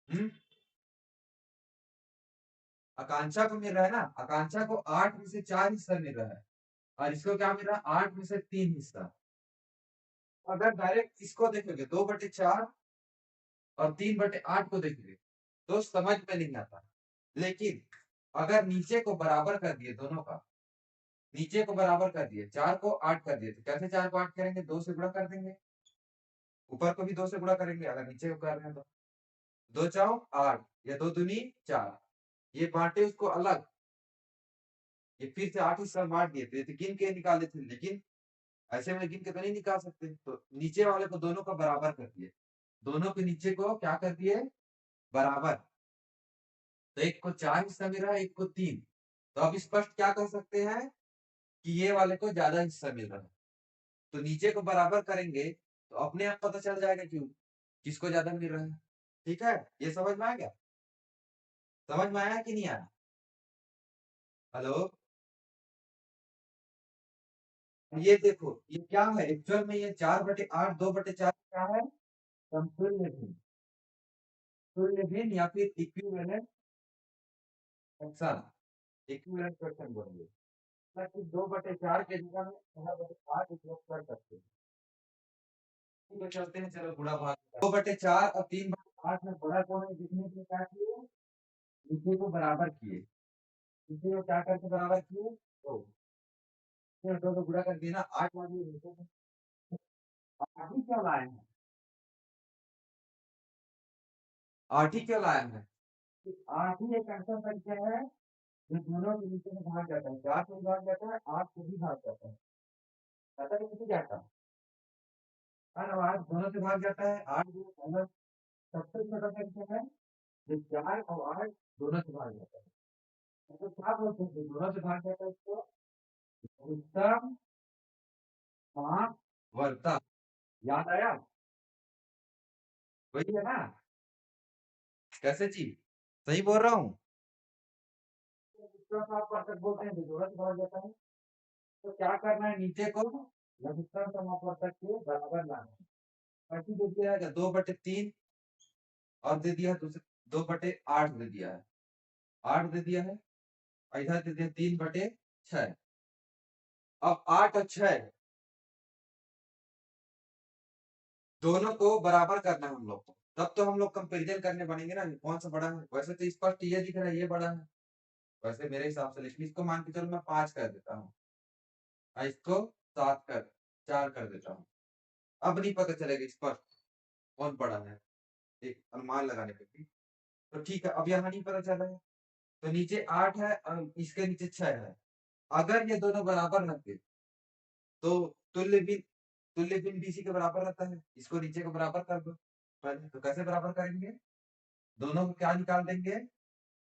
हम्म, आकांक्षा को मिल रहा है ना, आकांक्षा को 8 में से 4 हिस्सा मिल रहा है, और इसको क्या मिल रहा है? 8 में से 3 हिस्सा। अगर डायरेक्ट इसको देखोगे 2/4 और 3/8 को देखोगे तो समझ में नहीं आता, लेकिन अगर नीचे को बराबर कर दिए दोनों का, नीचे को बराबर कर दिए, 4 को 8 कर दिए, तो कैसे 4 को 8 करेंगे? 2 से गुणा कर देंगे, ऊपर को भी 2 से गुणा करेंगे अगर नीचे को कर रहे हैं तो। 2 चौ 8 या 2 दूनी 4, ये बांटे उसको अलग, ये फिर से 8 हिस्सा में बांट दिए थे तो गिन के निकाले थे, लेकिन ऐसे में गिन के तो नहीं निकाल सकते, तो नीचे वाले को दोनों का बराबर कर दिए, दोनों के नीचे को क्या कर दिए? बराबर। तो एक को 4 हिस्सा मिल रहा है, एक को 3, तो अब स्पष्ट क्या कर सकते हैं कि ये वाले को ज्यादा हिस्सा मिल रहा है, तो नीचे को बराबर करेंगे तो अपने आप पता चल जाएगा क्यों, किसको ज्यादा मिल रहा है, ठीक है? ये समझ में आ गया? समझ में आया कि नहीं आया? हेलो, ये देखो ये क्या है एक्चुअल में, ये 4/8 2/4 क्या है? समतुल्य भिन्न, तुल्य भिन्न या फिर इक्विवेलेंट फ्रैक्शन, इक्विवेलेंट फ्रैक्शन बोलेंगे, ताकि 2/4 के जगह में 4/8 उपयोग कर सकते हैं। ठीक है, चलते हैं, चलो गुणा भाग 2/4 और 3/8 में बड़ा कौन है दिखने के लिए क्या किए? नीचे को बराबर किए, नीचे को क्या करके बराबर किए? तो फिर दो तो गुणा कर दिया ना, 8 वाली नीचे को, 8 ही क्यों लाए हैं? 8 ही क्यों लाए हैं? 8 ही एक ऐसा संख्या है जो दोनों के नीचे में भाग जाता है, 4 से भी भाग जाता है, 8 से भी भाग जाता है, पता नहीं जाता है ना? 8 दोनों से भाग जाता है, 8 जो मतलब सबसे छोटा संख्या है, जो 4 और 8 दोनों से भाग जाता है, तो क्या बोलते हैं दोनों से भाग जाता है इसको? उत्तम समापवर्तक, याद आया? वही है ना? कैसे चीज, सही बोल रहा हूँ? उत्तम समापवर्तक बोलते हैं जो दोनों से भाग जाता है, तो क्या करना है? नीचे को लघुत्तम समापवर्तक के बराबर लाना है, बाकी दे दिया है 2/3 और दे दिया दूसरे 2/8 दे दिया है, 8 दे दिया है, और इधर दे दिया 3/6। अब 8 और 6 दोनों को बराबर करना है हम लोग को, तब तो हम लोग कंपेरिजन करने बनेंगे ना, कौन सा बड़ा है? वैसे तो स्पष्ट ये दिख रहा है ये बड़ा है वैसे मेरे हिसाब से, लेकिन इसको मान के चलो मैं 5 कर देता हूँ और इसको 7 कर 4 कर देता हूँ, अब नहीं पता चलेगा स्पष्ट कौन बड़ा है, एक अनुमान लगाने पे भी। तो ठीक है, अब यहाँ नहीं पता चला है, तो नीचे 8 है और इसके नीचे 6 है, अगर ये दोनों बराबर रहते तो तुल्य भिन्न बीसी के बराबर रहता है, इसको नीचे को बराबर कर दो पहले, तो कैसे बराबर करेंगे? दोनों को क्या निकाल देंगे?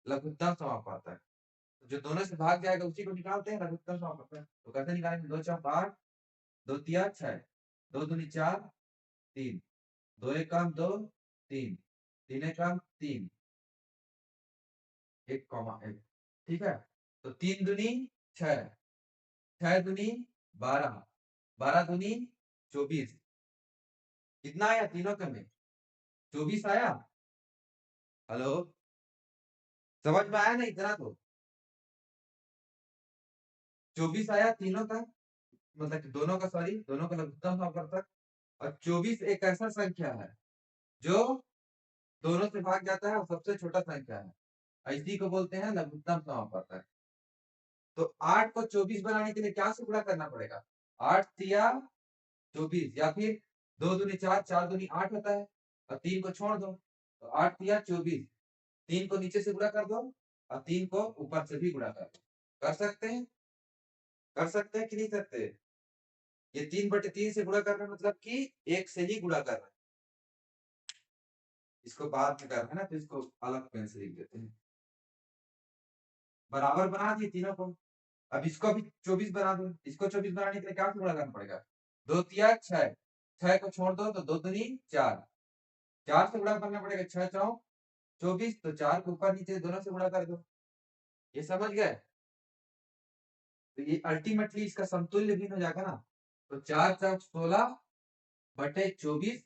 लघुत्तम समापवर्तक, तो जो दोनों से भाग जाएगा उसी को निकालते हैं लघुत्तम समापवर्तक, तो कैसे निकालेंगे? 2 चौक 8, 2 तिया 6, 2 दूनी 4 3, 2 एक कम 2 3, 3 एक कम 3, 1,1, ठीक है? तो 3 दूनी 6, 6 दूनी 12, 12 दूनी 24, कितना आया तीनों के में? 24 आया। हेलो, समझ में आया ना इतना तो? 24 आया तीनों का, मतलब कि दोनों का, सॉरी, दोनों का लघुत्तम समापवर्तक। और 24 एक ऐसा संख्या है जो दोनों से भाग जाता है और सबसे छोटा संख्या है, इसी को बोलते हैं लघुत्तम समापवर्तक। तो 8 को 24 बनाने के लिए क्या से गुणा करना पड़ेगा? 8 तिया 24, या फिर 2 दूनी 4, 4 दूनी 8 होता है, और 3 को छोड़ दो, तो 8 तिया 24। 3 को नीचे से गुणा कर दो और 3 को ऊपर से भी गुणा कर दो। कर सकते हैं? कर सकते हैं कि नहीं सकते? ये 3/3 से गुणा कर रहे हैं, मतलब कि 1 से ही गुणा कर रहे हैं। इसको बाद में कर रहे हैं ना, तो इसको अलग पेन से लिख देते हैं। बराबर बना दिए तीनों को। अब इसको भी 24 बना दो। इसको 24 बनाने के लिए क्या से गुणा करना पड़ेगा? 2 तिया 6, 6 को छोड़ दो तो 2 दूनी 4, 4 से गुणा करना पड़ेगा। 6 चौ 24, तो 4 को ऊपर नीचे दोनों से गुणा कर दो। ये समझ गए? तो ये अल्टीमेटली इसका समतुल्य भी हो जाएगा ना। तो 4 चौक 16/24,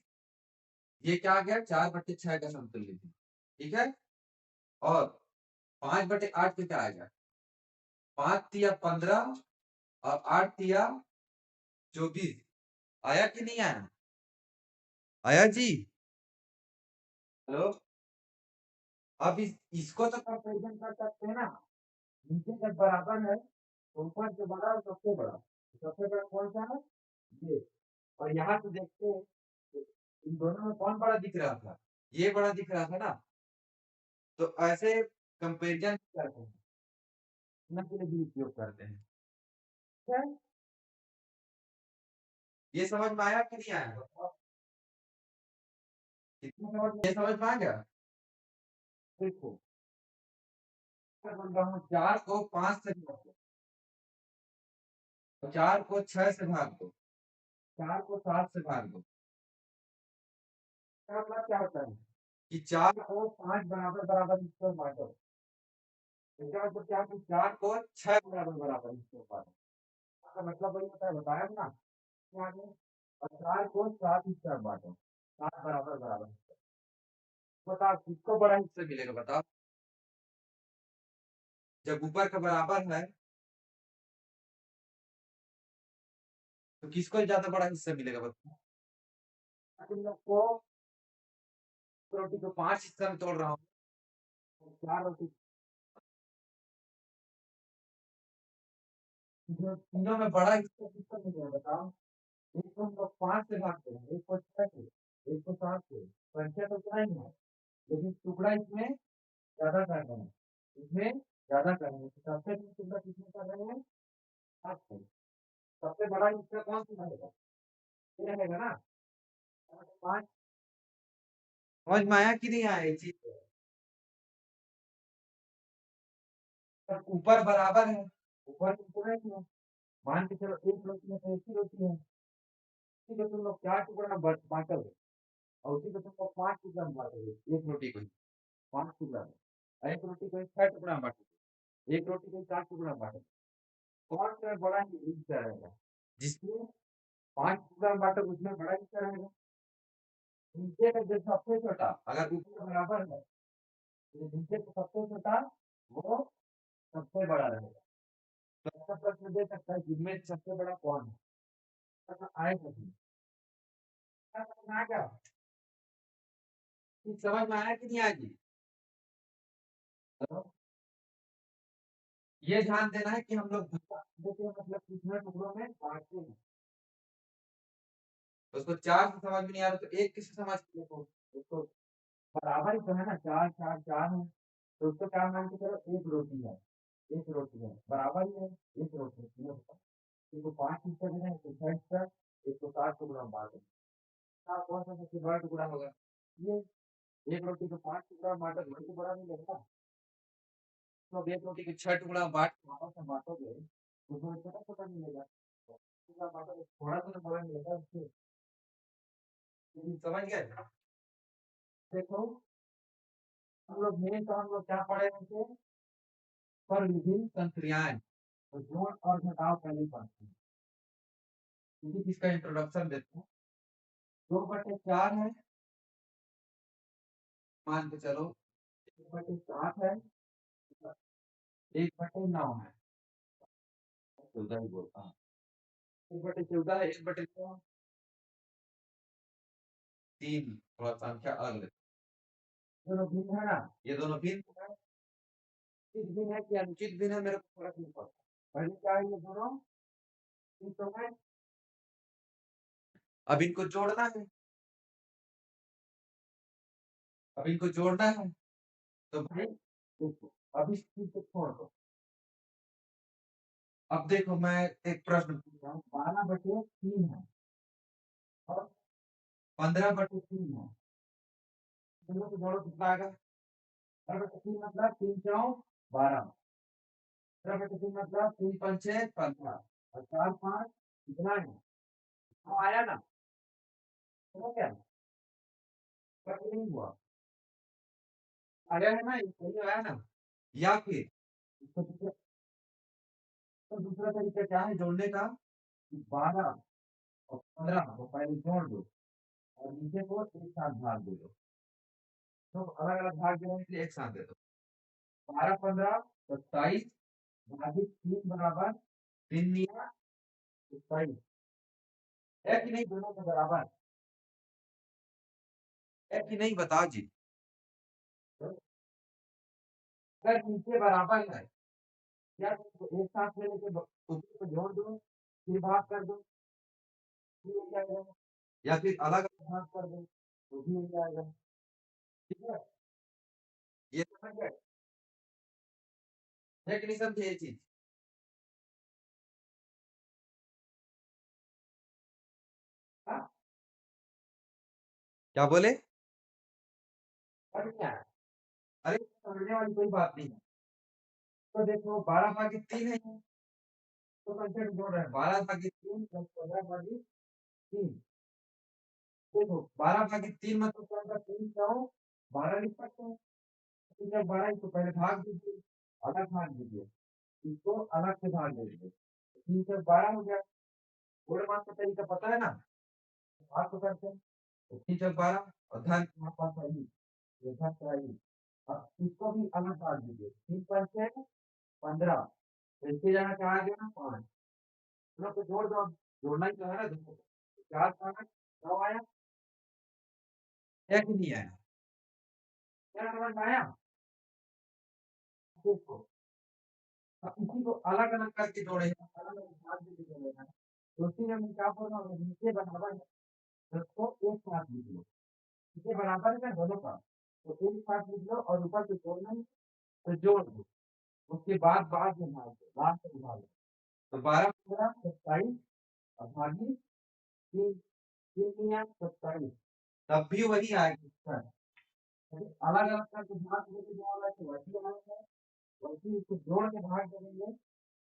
ये क्या आ गया? 4/6 का समतुल्य भी। ठीक है। और 5/8 पे क्या आएगा? 5 तिया 15 और 8 तिया 24। आया कि नहीं आया? आया जी? हेलो। अब इसको तो कंपेरिजन कर सकते हैं ना। नीचे जब बराबर है तो ऊपर से बड़ा और सबसे बड़ा, सबसे बड़ा कौन सा है? ये। और यहाँ से देखते हैं तो इन दोनों में कौन बड़ा दिख रहा था? ये बड़ा दिख रहा था ना। तो ऐसे कंपेरिजन करते हैं, तुलना के लिए भी उपयोग करते हैं। ठीक है? ये समझ में आया कि नहीं आया? बताओ। कितना समझ में, ये समझ में आ गया? देखो, मैं बोल रहा हूँ 4 को 5 से भाग दो, 4 को 6 से भाग दो, 4 को 7 से भाग दो। इसका मतलब क्या होता है कि 4 को 5 बराबर बराबर हिस्सों में बांटो। इसका मतलब क्या है कि 4 को 6 बराबर बराबर हिस्सों में बांटो। इसका मतलब वही होता है, बताया ना। क्या है? और 4 को 7 हिस्सों में बांटो, 7 बराबर बराबर हिस्से। बताओ किसको बड़ा हिस्सा मिलेगा? बताओ। जब ऊपर का बराबर है तो किसको ज्यादा बड़ा हिस्सा मिलेगा? बताओ। तुम लोग को रोटी को 5 हिस्सा में तोड़ रहा हूँ, 4 रोटी, जो तीनों में बड़ा हिस्सा किसको मिलेगा? बताओ। एक को हम लोग 5 से भागते हैं, एक को 6 से, एक को 7 से। संख्या तो उतना ही है, लेकिन टुकड़ा इसमें ज्यादा कर रहे हैं, इसमें ज्यादा कर रहे हैं। तो सबसे बड़ा टुकड़ा किसमें कर रहे हैं? 7 से। सबसे बड़ा हिस्सा कौन सा रहेगा? ये रहेगा ना। 5। समझ में आया कि नहीं आया ये चीज? तब ऊपर बराबर है, ऊपर तो पूरा ही है। मान के चलो एक रोटी है तो एक ही रोटी है। ठीक है, तुम लोग 4 टुकड़ा बांटोगे और उसी को तुम लोग 5 टुकड़ा में बांटोगे, एक रोटी को ही 5 टुकड़ा में, और एक रोटी को ही 6 टुकड़ा में बांटोगे, एक रोटी को ही 4 टुकड़ा में बांटोगे। कौन सा बड़ा हिस्सा रहेगा? जिसमें 5 टुकड़ा में बांटोगे उसमें बड़ा हिस्सा रहेगा। नीचे का जो सबसे छोटा, अगर ऊपर के बराबर है तो नीचे का सबसे छोटा वो सबसे बड़ा रहेगा। तो ऐसा प्रश्न दे सकता है जिनमें से सबसे बड़ा कौन है? ऐसा आएगा नहीं। क्या समझ में आ गया? कि समझ में आया कि नहीं आएगी? हेलो? ये ध्यान देना है कि हम लोग देखिए मतलब कितने टुकड़ों में बांटते हैं। तो उसको 4 से समझ में नहीं आ रहा तो एक किससे समझ के देखो। उसको बराबर ही तो है ना, 4 4 4 है, तो उसको क्या मान के चलो एक रोटी है, एक रोटी है बराबर ही है, एक रोटी है, तीनों का। एक को 5 हिस्सा देना है, एक को 6 हिस्सा, एक को 7 टुकड़ा में बांटो। कौन सा सबसे बड़ा टुकड़ा होगा? ये। एक रोटी को 5 टुकड़ा में बांटो, वही तो बड़ा मिलेगा ना। तो अब एक रोटी को 6 टुकड़ा में बांट के आपस में बांटोगे तो उसमें छोटा छोटा मिलेगा। टुकड़ा बांटोगे थोड़ा सा तो बड़ा मिलेगा उससे। लेकिन समझ गए? देखो, हम लोग मेन तो हम लोग क्या पढ़े थे? पर विभिन्न संक्रियाएं, तो जोड़ और घटाव पहले पढ़ते हैं। इसी इसका इंट्रोडक्शन देते हैं। 2/4 है, मान के चलो 1/7 है, 1/9 है। 14 ही बोलता हूँ। 1/14 है, 1/3 थोड़ा संख्या अलग है। दोनों भिन्न है ना, ये दोनों भिन्न है। उचित भिन्न है कि अनुचित भिन्न है मेरे को फर्क नहीं पड़ता। पहले क्या है, ये दोनों भिन्न तो है। अब इनको जोड़ना है, अब इनको जोड़ना है। तो भाई देखो, अब इस चीज को छोड़ दो। अब देखो मैं एक प्रश्न पूछ रहा हूँ, 12/3 है और 15/3 है। दोनों को जोड़ो कितना आएगा? 12/3 मतलब 3×4 = 12। 15/3 मतलब 3×5 = 15 और 4×5 कितना है? तो आया ना, समझ गया? पर ये नहीं हुआ, आया है ना, ये सही आया ना। या फिर तो दूसरा तरीका क्या है जोड़ने का, 12 और 15 को पहले जोड़ दो और नीचे को एक साथ भाग दे दो। तो अलग अलग भाग देने के लिए एक साथ दे दो। 12×15 = 27 भागित 3 बराबर 3×9 = 27। है कि नहीं, दोनों के बराबर है कि नहीं, बताओ जी। तो अगर नीचे बराबर है, क्या तो एक साथ में लेके ऊपर को जोड़ दो, फिर भाग कर दो, फिर हो जाएगा। या फिर अलग अलग भाग कर दो तो भी हो जाएगा। ठीक है, ये समझ गए? है कि नहीं समझे ये चीज? हाँ, क्या बोले? समझ में आया? अरे समझने वाली कोई बात नहीं है। तो देखो 12/3 है, तो संख्या को जोड़ रहे हैं, 12/3 + 15/3। देखो 12/3 मतलब क्या होगा, 3×4 = 12 लिख सकते हैं। 3×12 इसको पहले भाग दीजिए, अलग भाग दीजिए, इसको अलग से भाग दे दीजिए, 3×12 हो गया। गुण मान का तरीका पता है ना, भाग तो करते हैं। तो 3×12 और धन यहाँ पास आई, ये धन से आई। अब इसको भी अलग भाग दीजिए, 3×5 = 15, तो इसके जगह क्या आ गया ना, 5। दोनों को जोड़ दो, अब जोड़ना ही तो है ना दोनों को। 4×5 9 आया, है कि नहीं आया? क्या समझ में आया? देखो अब इसी को अलग अलग करके जोड़ेगा, अलग अलग भाग देके जोड़ेगा, तो उसी में हम क्या बोल रहा हूँ, नीचे बराबर है तो उसको एक साथ लिख लो। नीचे बराबर है दोनों का, तो एक साथ लिख लो और ऊपर से जोड़ना है तो जोड़ दो। उसके बाद में भाग दो, लास्ट में भाग दो। तो 12×15 = 27 और भागी 3, 3×9 = 27, तब भी वही आएगा। अलग अलग करके भाग देके जो वाला है तो वही आएगा, वैसे इसको जोड़ के भाग देंगे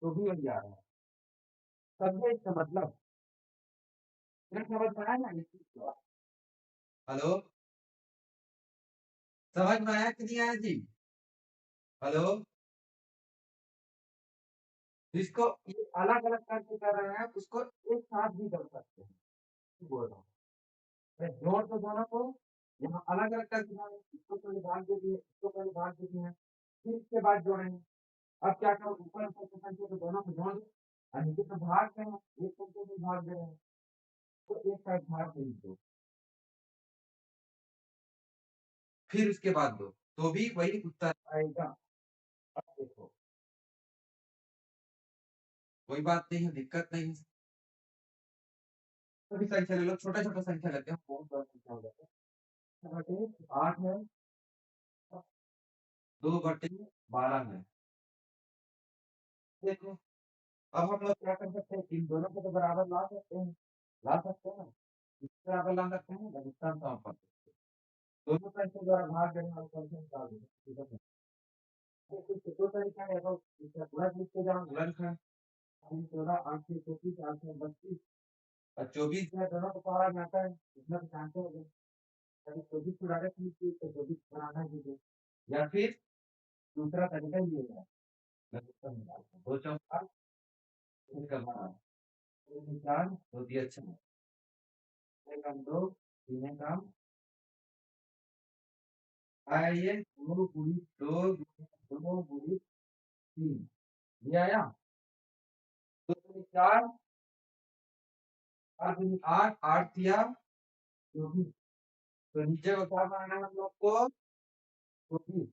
तो भी वही आ रहा है। समझे इसका मतलब? क्या समझ में आया ना इस चीज को? हेलो, समझ में आया कि नहीं आया जी? हेलो, जिसको ये अलग अलग करके कर रहे हैं उसको एक साथ भी कर सकते हैं। बोल रहा हूँ मैं, जोड़ तो दोनों को, यहाँ अलग अलग करके जोड़े, इसको पहले भाग दे दिए, इसको पहले भाग दे दिए हैं, फिर इसके बाद जोड़ेंगे। अब क्या करो, ऊपर ऊपर के संख्या को दोनों को जोड़ दो और नीचे तो भाग रहे हैं, एक संख्या से भाग दे रहे हैं, तो एक साथ भाग दे दो, फिर उसके बाद दो, तो भी वही उत्तर आएगा। अब देखो कोई बात नहीं है, दिक्कत नहीं है। सभी संख्या ले लो, छोटा छोटा संख्या लेते हैं, बहुत बड़ा संख्या हो जाता है। 8 है, 2/12 है। देखो अब हम लोग क्या कर सकते हैं, इन दोनों को तो बराबर ला सकते हैं, ला सकते हैं ना, इसके बराबर ला सकते हैं, लघुत्तम सम पद दोनों संख्या द्वारा भाग देने वाला संख्या निकाल देना, ठीक है? ये कुछ दो तरीका है, तो इसका गुणक लिख के जाओ, गुणनखंड 14 8 से 24 8 से 32 और 24 जो है दोनों को पावर में आता है, इसमें तो जानते हो, कभी 24 को डायरेक्ट लिखिए तो 24 बनाना कीजिए, या फिर दूसरा तरीका ये है, लघुत्तम निकालना, 2×4 इसका बराबर, 2×4 दो दिया 6, 6×2 3 काम आइए, 2 × 2 × 2 × 3 ये आया। 4 8 8 दिया 24। तो नीचे को क्या बनाना है हम लोग को 24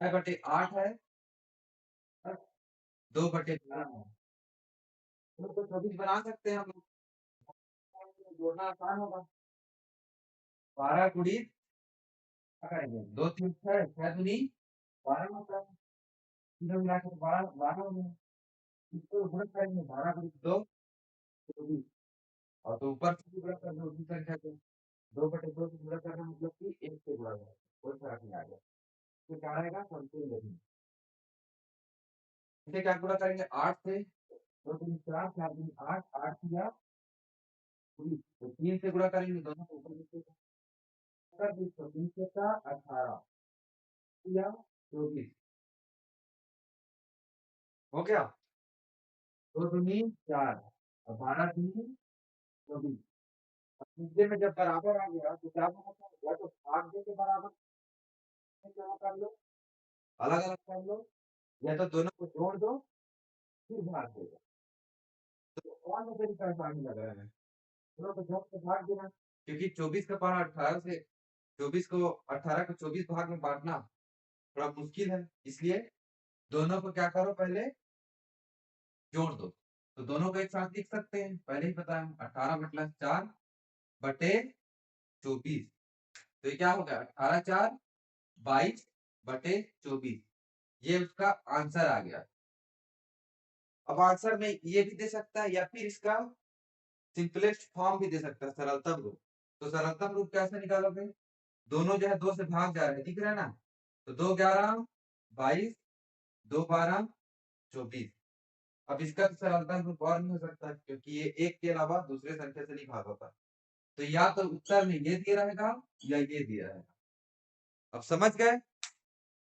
बटे 8 है 2/12 है। तो 24 बना सकते हैं हम लोग, जोड़ना आसान होगा। 12 गुड़ी क्या करेंगे 2 3 6 6 दूनी 12 होता है, तीनों मिला के 12 12 हो गया। इसको गुणा करेंगे 12 गुणित 2 24 और तो ऊपर से भी गुणा कर दो उसी संख्या को 2/2 से गुणा करना मतलब कि 1 से गुणा करना, कोई फर्क नहीं आ गया। तो क्या रहेगा समतुल्य नहीं। इसे क्या गुणा करेंगे 8 से 2 3 4 4 दूनी 8 8 किया 20 तो 3 से गुणा करेंगे दोनों को ऊपर नीचे कर 20 तो 3 से 4 18 या 24 हो गया। 2 दूनी 4 और 12 दूनी 24। तीसरे में जब बराबर आ गया तो क्या होगा, या तो भाग दे के बराबर क्या कर लो, अलग अलग कर लो, या तो दोनों को जोड़ दो फिर भाग दे दो। तो कौन सा तरीका आसान लग रहा है, दोनों को जोड़ के भाग देना, क्योंकि 24 का पारा 18 से 24 को 18 को 24 भाग में बांटना थोड़ा मुश्किल है, इसलिए दोनों को क्या करो पहले जोड़ दो। तो दोनों को एक साथ लिख सकते हैं, पहले ही पता है 18 मतलब 4 बटे 24। तो ये क्या हो गया 18 4 22 बटे 24, ये उसका आंसर आ गया। अब आंसर में ये भी दे सकता है या फिर इसका सिंपलेस्ट फॉर्म भी दे सकता है, सरलतम रूप। तो सरलतम रूप कैसे निकालोगे, दोनों जो है 2 से भाग जा रहे हैं, दिख रहा है ना, तो 2 11 22 2 12 24। अब इसका तो सरलतम रूप और नहीं हो सकता क्योंकि ये एक के अलावा दूसरे संख्या से नहीं भाग होता। तो या तो उत्तर में ये दिया रहेगा या ये दिया रहेगा। अब समझ गए।